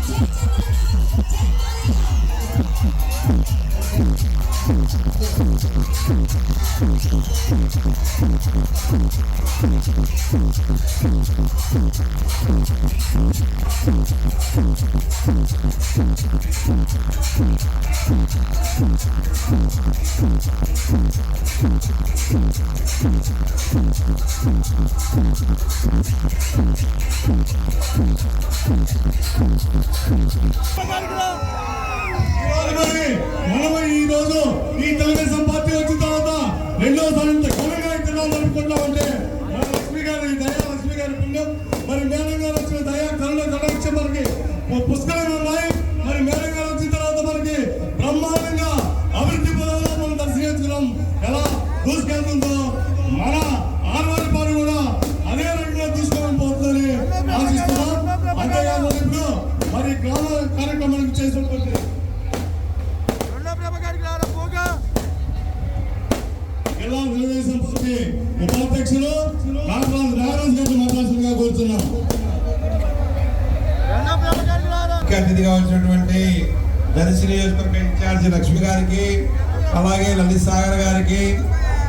ఈ రోజు ఈ తెలుగుదేశం పార్టీ వచ్చిన తర్వాత రెండోసారి ఘనంగా జరుపుకుంటా ఉంటే లక్ష్మి గారి పుణ్యం, మరి మేడం గారు వచ్చిన దయా కళ మనకి పుస్తకాలు ఉన్నాయి. మరి మేడం గారు వచ్చిన తర్వాత మనకి బ్రహ్మాండంగా అభివృద్ధి పదంలో మనం దర్శించుకున్నాం. ఎలా దూసుకెళ్తుందో మన ఆర్వారిపాడు కూడా అదే రకంగా దూసుకొని పోతుందని ఆశిస్తున్నాం. అంతేకాదు ఇప్పుడు మరి గ్రామ కార్యక్రమానికి చేసినటువంటి జిల్లా తెలుగుదేశం పార్టీ ఉపాధ్యక్షులు నాగరాజు గారిని మాట్లాడుతుందిగా కోరుతున్నాం. ముఖ్య అతిథిగా వచ్చినటువంటి దర్శి నియోజకవర్గ ఇన్ఛార్జి లక్ష్మి గారికి, అలాగే లలిత్ సాగర్ గారికి,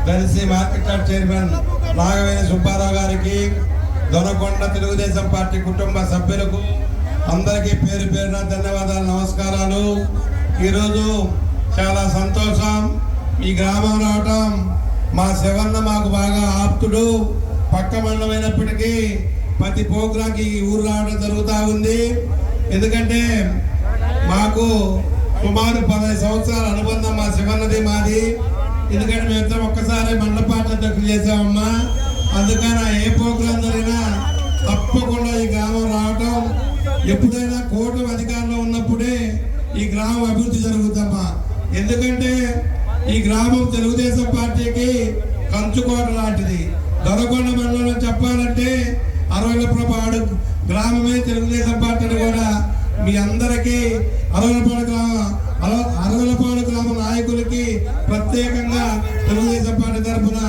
Darsi market yard chairman Nagaveni Subbarao గారికి, దొనకొండ తెలుగుదేశం పార్టీ కుటుంబ సభ్యులకు అందరికీ పేరు పేరున ధన్యవాదాలు, నమస్కారాలు. ఈరోజు చాలా సంతోషం ఈ గ్రామం రావటం. మా శివన్న మాకు బాగా ఆప్తుడు, పక్క మండలమైనప్పటికీ ప్రతి ప్రోగ్రాంకి ఈ ఊరు రావడం జరుగుతూ ఉంది. ఎందుకంటే మాకు సుమారు 15 సంవత్సరాల అనుబంధం మా శివన్నది మాది. ఎందుకంటే మేమిద్దరం ఒక్కసారి మండల పార్టీ అధ్యక్షులు చేసామమ్మా. అందుకని ఏ ప్రోగ్రాం జరిగినా తప్పకుండా ఈ గ్రామం రావటం, ఎప్పుడైనా కూటమి అధికారంలో ఉన్నప్పుడే ఈ గ్రామం అభివృద్ధి జరుగుతామా. ఎందుకంటే ఈ గ్రామం తెలుగుదేశం పార్టీకి కంచుకోట లాంటిది. దొనకొండ మండలం చెప్పాలంటే అరవలపాడు గ్రామమే తెలుగుదేశం పార్టీని కూడా మీ అందరికీ అరవలపాడు గ్రామ నాయకులకి ప్రత్యేకంగా తెలుగుదేశం పార్టీ తరఫున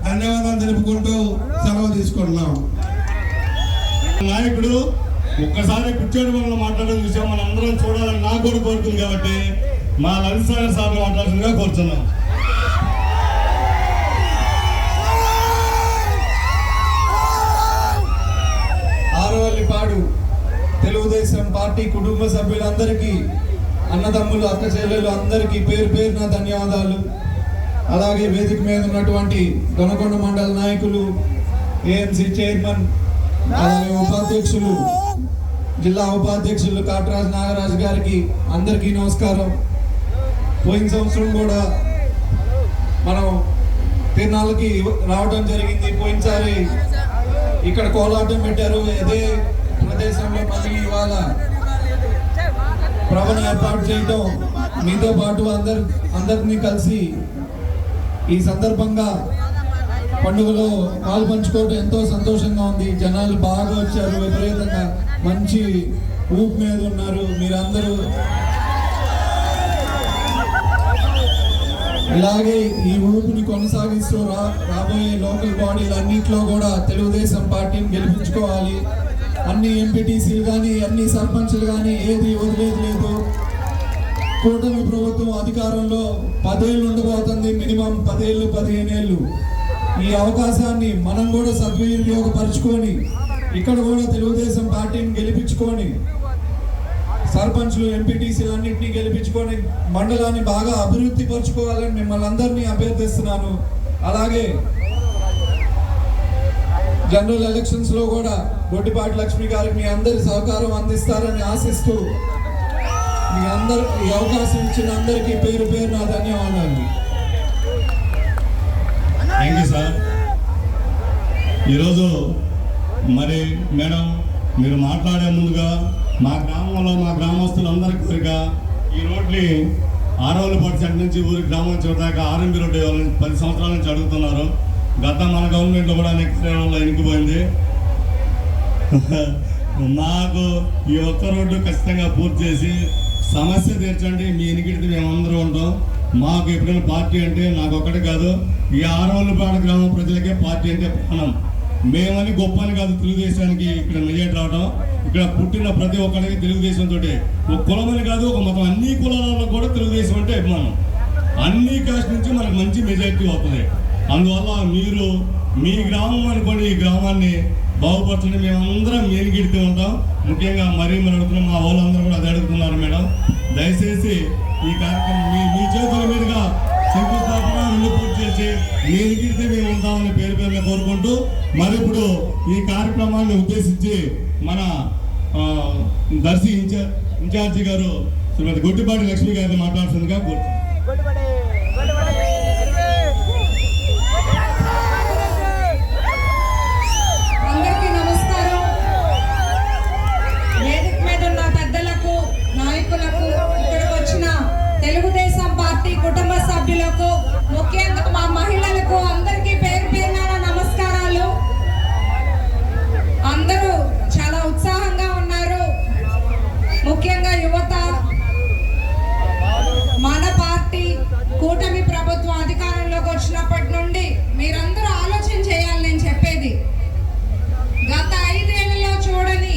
ధన్యవాదాలు తెలుపుకుంటూ సెలవు తీసుకుంటున్నాం. నాయకుడు ఒక్కసారి కూర్చోటి వల్ల మాట్లాడడం విషయం మనం అందరం చూడాలని నాకు కూడా కోరుతుంది. కాబట్టి మా లలిత్ సాగర్ సార్ మాట్లాడుతుందిగా కోరుతున్నాం. ఆరవల్లిపాడు తెలుగుదేశం పార్టీ కుటుంబ సభ్యులందరికీ, అన్నదమ్ములు అక్క చెల్లెలు అందరికీ పేరు పేరున ధన్యవాదాలు. అలాగే వేదిక మీద ఉన్నటువంటి దొనకొండ మండల నాయకులు, ఏఎంసీ చైర్మన్, అలాగే ఉపాధ్యక్షులు, జిల్లా ఉపాధ్యక్షులు కాటరాజు నాగరాజు గారికి అందరికీ నమస్కారం. పోయిన సంవత్సరం కూడా మనం తిరునాళ్ళకి రావడం జరిగింది. పోయినసారి ఇక్కడ కోలాటం పెట్టారు. ఇదే ప్రదేశంలో మళ్ళీ ఇవాళ ప్రవణ ఏర్పాటు చేయటం, మీతో పాటు అందరినీ కలిసి ఈ సందర్భంగా పండుగలో పాలు పంచుకోవడం ఎంతో సంతోషంగా ఉంది. జనాలు బాగా వచ్చారు, విపరీతంగా మంచి ఊపు మీద ఉన్నారు. మీరందరూ ఇలాగే ఈ ఊపుని కొనసాగిస్తూ రాబోయే లోకల్ బాడీలు అన్నింటిలో కూడా తెలుగుదేశం పార్టీని గెలిపించుకోవాలి. అన్ని ఎంపీటీసీలు కానీ అన్ని సర్పంచ్లు కానీ ఏది వదిలేదు లేదు. కూటమి ప్రభుత్వం అధికారంలో 10 ఏళ్ళు ఉండబోతుంది, మినిమం 10 ఏళ్ళు 15 ఏళ్ళు. ఈ అవకాశాన్ని మనం కూడా సద్వినియోగపరుచుకొని ఇక్కడ కూడా తెలుగుదేశం పార్టీని గెలిపించుకొని సర్పంచ్లు ఎంపీటీసీలు అన్నింటినీ గెలిపించుకొని మండలాన్ని బాగా అభివృద్ధి పరుచుకోవాలని మిమ్మల్ని అందరినీ అభ్యర్థిస్తున్నాను. అలాగే జనరల్ ఎలక్షన్స్ లో కూడా గొడ్డిపాటి లక్ష్మి గారికి మీ అందరి సహకారం అందిస్తారని ఆశిస్తూ మీ అందరు ఈ అవకాశం ఇచ్చిన అందరికీ పేరు పేరు నా ధన్యవాదాలు. Thank you sir. ఈరోజు మరి మేడం మీరు మాట్లాడే ముందుగా మా గ్రామంలో మా గ్రామస్తులందరికీ కోరిక, ఈ రోడ్ని ఆరవలపాడు సెంటర్ నుంచి ఊరి గ్రామం చూడదాకా ఆర్ఎంబి రోడ్డు వేయాలని 10 సంవత్సరాల నుంచి అడుగుతున్నారు. గత మన గవర్నమెంట్లో కూడా నెక్స్ట్ రేవంలో ఎన్నికపోయింది. మాకు ఈ ఒక్క రోడ్డు ఖచ్చితంగా పూర్తి చేసి సమస్య తీర్చండి. మీ ఎన్నికడితే మేమందరూ ఉంటాం. మాకు ఎప్పుడైనా పార్టీ అంటే నాకు ఒక్కటే కాదు, ఈ ఆరవలపాడు గ్రామం ప్రజలకే పార్టీ అంటే ప్రాణం. మేమని గొప్ప అని కాదు తెలుగుదేశానికి ఇక్కడ మెజార్టీ రావడం. ఇక్కడ పుట్టిన ప్రతి ఒక్కరికి తెలుగుదేశం తోటే, ఒక కులమని కాదు ఒక మతం, అన్ని కులాలలో కూడా తెలుగుదేశం అంటే అభిమానం. అన్ని కాస్ట్ నుంచి మనకు మంచి మెజారిటీ అవుతుంది. అందువల్ల మీరు మీ గ్రామం అనుకోండి, ఈ గ్రామాన్ని బాగుపరచండి. మేమందరం మేలుగిడుతూ ఉంటాం. ముఖ్యంగా మరీ మనం అడుగుతున్నాం, మా వాళ్ళందరూ కూడా అది అడుగుతున్నారు. మేడం దయచేసి ఈ కార్యక్రమం మీ చేతుల మీదుగా శంకుస్థాపన ఇల్లు పూర్తి చేసి మేలుగిడితే మేము ఉంటామని పేరు పేరున కోరుకుంటూ, మరి ఇప్పుడు ఈ కార్యక్రమాన్ని ఉద్దేశించి మన దర్శి ఇన్ఛార్జి గారు శ్రీమతి గొట్టిపాటి లక్ష్మి గారిని మాట్లాడుతుందిగా కోరుతున్నాం. అందరికీ నమస్కారం. వేదిక మీద ఉన్న పెద్దలకు, నాయకులకు, ఇక్కడికి వచ్చిన తెలుగుదేశం పార్టీ కుటుంబ సభ్యులకు, ముఖ్యంగా మా మహిళలకు అందరికీ పేరు పేరున నమస్కారాలు. అందరూ చాలా ఉత్సాహంగా ఉన్నారు. ముఖ్యంగా యువత, మన పార్టీ కూటమి ప్రభుత్వం అధికారంలోకి వచ్చినప్పటి నుండి మీరందరూ ఆలోచన చేయాలి. నేను చెప్పేది, గత 5 ఏళ్లలో చూడని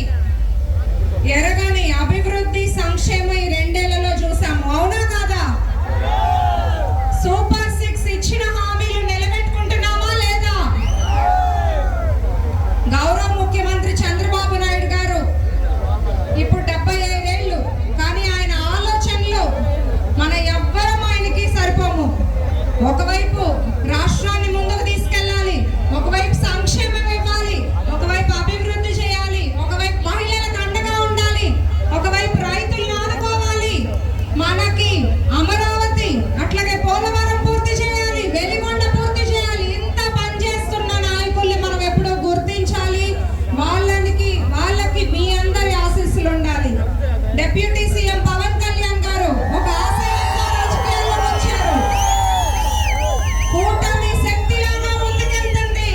ఎరగని అభివృద్ధి, సంక్షేమం ఈ 2 ఏళ్లలో చూసాము. అవునా కాదా? సూపర్ 6 ఇచ్చిన హామీలు నిలబెట్టుకుంటున్నామా లేదా? గౌరవ ముఖ్యమంత్రి చంద్రబాబు నాయుడు గారు ఇప్పుడు 75 ఏళ్ళు, కానీ ఆయన ఆలోచనలు మన ఎవ్వరం ఆయనకి సరిపోము. ఒకవైపు రాష్ట్రాన్ని ముందుకు తీసుకెళ్ళాలి, ఒకవైపు సంక్షేమం ఇవ్వాలి, ఒకవైపు అభివృద్ధి చేయాలి, ఒకవైపు మహిళలకు అండగా ఉండాలి, ఒకవైపు రైతులను ఆదుకోవాలి, మనకి అమరావతి అట్లాగే పోలవరం పూర్తి చేయాలి, వెలిగొండ పూర్తి చేయాలి. ఇంత పని చేస్తున్న నాయకుల్ని మనం ఎప్పుడో గుర్తించాలి. వాళ్ళకి మీ అందరి ఆశీస్సులు ఉండాలి. డిప్యూటీ సీఎం పవన్ కళ్యాణ్ గారు ఒక ఆశయంతో రాజకీయాల్లోకి వచ్చారు. కూటమి శక్తిలాగా ముందుకెళ్తుంది.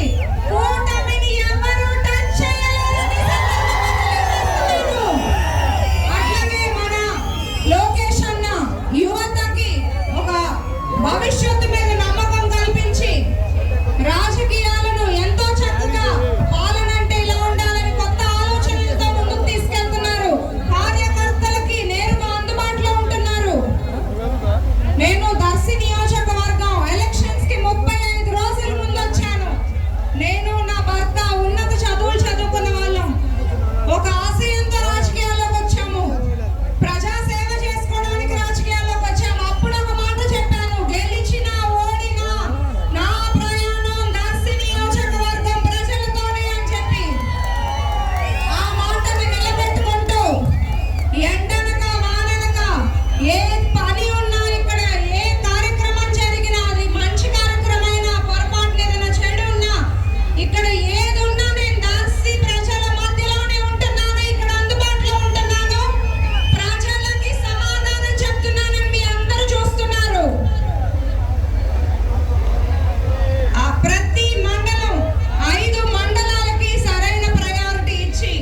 కూటమిని ఎవరు టచ్ చేయలేరని తెలియజేస్తున్నాను. అట్లాగే మన లోకేష్ అన్న యువతకి ఒక భవిష్యత్తు మీద నమ్మకం కల్పించి రాజకీయాలను ఎంతో చక్కగా పాలన అంటే ఇలా ఉండాలని కొత్త ఆలోచనలతో ముందుకు తీసుకెళ్తున్నారు. కార్యకర్తలకి నేరుగా అందుబాటులో ఉంటున్నారు. నేను దర్శి నియోజకవర్గం ఎలక్షన్స్ కి 35 రోజుల ముందు వచ్చాను. నేను నా భర్త ఉన్నత చదువులు చదువుకున్న వాళ్ళం. ఒక ఆశయంతో రాజకీయాల్లోకి వచ్చాము. ప్రజా సేవ చేసుకోవడానికి రాజకీయాల్లోకి వచ్చాము. అప్పుడు ఒక మాట చెప్పాను, గెలిచినా ఓడినా నా ప్రయాణం దర్శి నియోజకవర్గం ప్రజలతోనే అని చెప్పి ఆ మాటని నిలబెట్టుకుంటూ ఎండనక వాననక ఏ పని ఉన్నా, ఇక్కడ ఏ కార్యక్రమం జరిగినా, అది మంచి కార్యక్రమైనా, పొరపాటున ఏదైనా చెడు ఉన్నా, ఇక్కడ ఏది ఉన్నా నేను దర్శి ప్రజల మధ్యలోనే ఉంటున్నాను, ఇక్కడ అందుబాటులో ఉంటున్నాను, ప్రజలకి సమాధానం చెప్తున్నానని మీ అందరూ చూస్తున్నారు. ఆ ప్రతి మండలం 5 మండలాలకి సరైన ప్రయారిటీ ఇచ్చి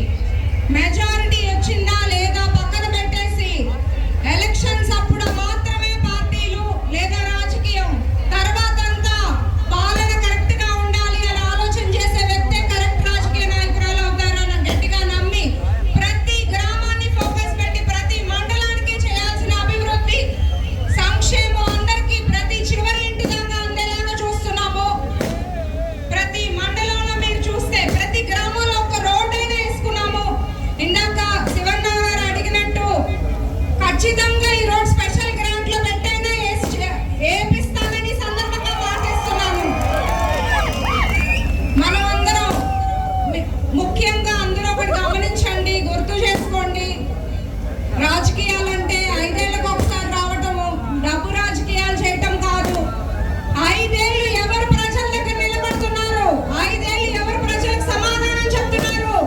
మెజారిటీ వచ్చిందా లేదా పక్కన పెట్టేసి ఎలక్షన్స్ అప్పుడు మాత్రమే పార్టీలు లేదా రాజకీయం, తర్వాత అంతా పాలన కరెక్ట్ గా ఉండాలి అని ఆలోచన చేసే వ్యక్తే కరెక్ట్ రాజకీయ నాయకురాలు అవుతారని గట్టిగా నమ్మి ప్రతి గ్రామాన్ని ఫోకస్ పెట్టి ప్రతి మండలానికి చేయాల్సిన అభివృద్ధి, సంక్షేమం అందరికీ ప్రతి చివరి ఇంటి దాకా అందేలాగా చూస్తున్నాము. ప్రతి మండలంలో మీరు చూస్తే ప్రతి గ్రామంలో ఒక రోడ్ అయినా వేసుకున్నాము. ఇందాక శివన్న గారు అడిగినట్టు ఖచ్చితంగా ఈ రోడ్ స్పెషల్ గ్రాంట్ లో పెట్టైనా వేపిస్తానని సందర్భంగా మాటిస్తున్నాను. మనం అందరం ముఖ్యంగా అందరూ ఒకటి గమనించండి, గుర్తు చేసుకోండి. రాజకీయాలంటే 5 ఏళ్లకు ఒకసారి రావటము, డబ్బు రాజకీయాలు చేయటం కాదు. 5 ఏళ్ళు ఎవరు ప్రజల దగ్గర నిలబడుతున్నారు, 5 ఏళ్ళు ఎవరు ప్రజలకు సమాధానం చెప్తున్నారు.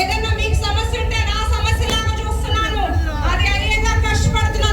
ఏదన్నా మీకు సమస్య ఉంటే నా సమస్య లాగా చూస్తున్నాను, అది అయ్యేగా కష్టపడుతున్నాను.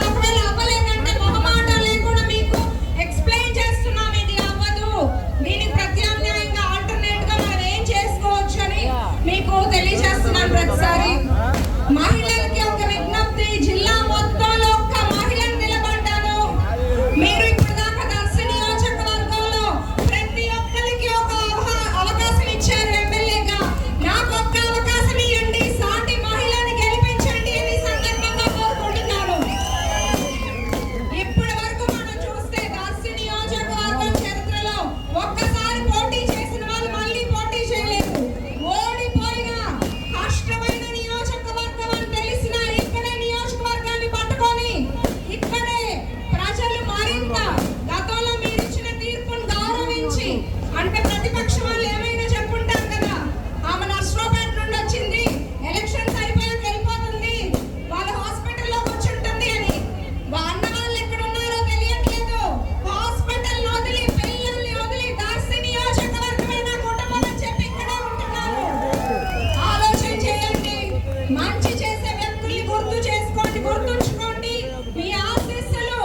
మంచి చేసే వ్యక్తుల్ని గుర్తు చేసుకోండి, గుర్తుంచుకోండి. మీ ఆశీస్సులు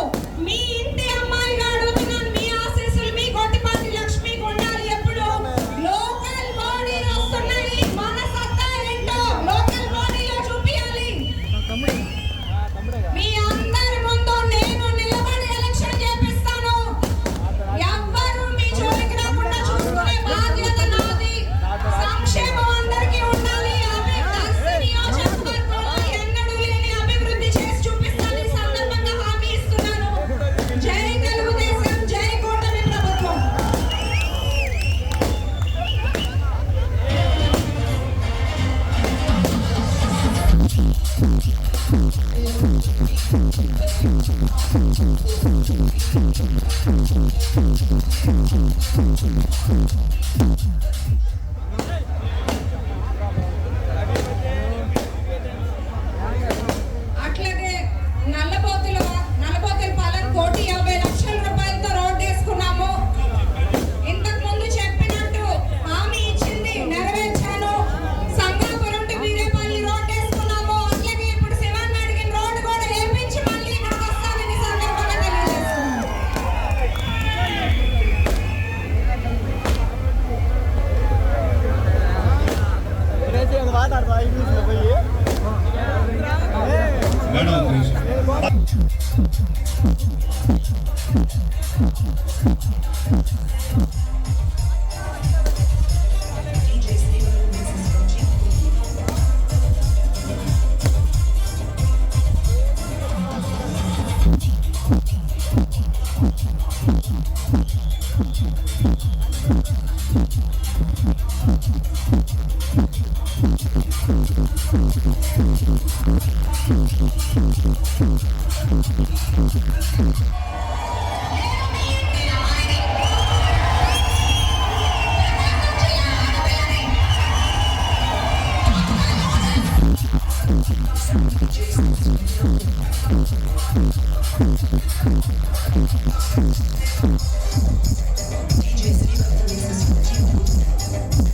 మీ ఇంటి అమ్మాయిగా అడుగుతున్నాను, మీ ఆశీస్సులు మీ గొట్టిపాటి లక్ష్మికి ఉండాలి. ఎప్పుడు లోకల్ బాడీలు వస్తున్నాయి, మన సత్తా ఏంటో లోకల్ బాడీలో చూపించాలి. మీ అందరి ముందు నేను నిలబడి ఎలక్షన్ చేపిస్తాను. ఎవ్వరు మీ జోలికి రాకుండా చూసుకునే బాధ్యత నాది. సంక్షేమం అందరికీ ఉండాలి. నియోజకవర్గంలో ఎన్నడూ లేని అభివృద్ధి చేసి చూపిస్తాను. ఈ సందర్భంగా హామీ ఇస్తున్నాను. జై తెలుగుదేశం, జై కూటమి ప్రభుత్వం. అట్లాగే నల్లపోతుల పాలన 1,50,00,000 రూపాయలతో రోడ్డు వేసుకున్నాము. ఇంతకు ముందు చెప్పినట్టు హామీ ఇచ్చింది, నెరవేర్చాను. సంగాపురం టు వీరేపల్లి రోడ్డు వేసుకున్నాము. అట్లాగే ఇప్పుడు శివన్న అడిగిన రోడ్డు కూడా వేపించి మళ్ళీ ఇక్కడికి వస్తానని సందర్భంగా తెలియజేస్తున్నాను. మేడం ఒక నిమిషం.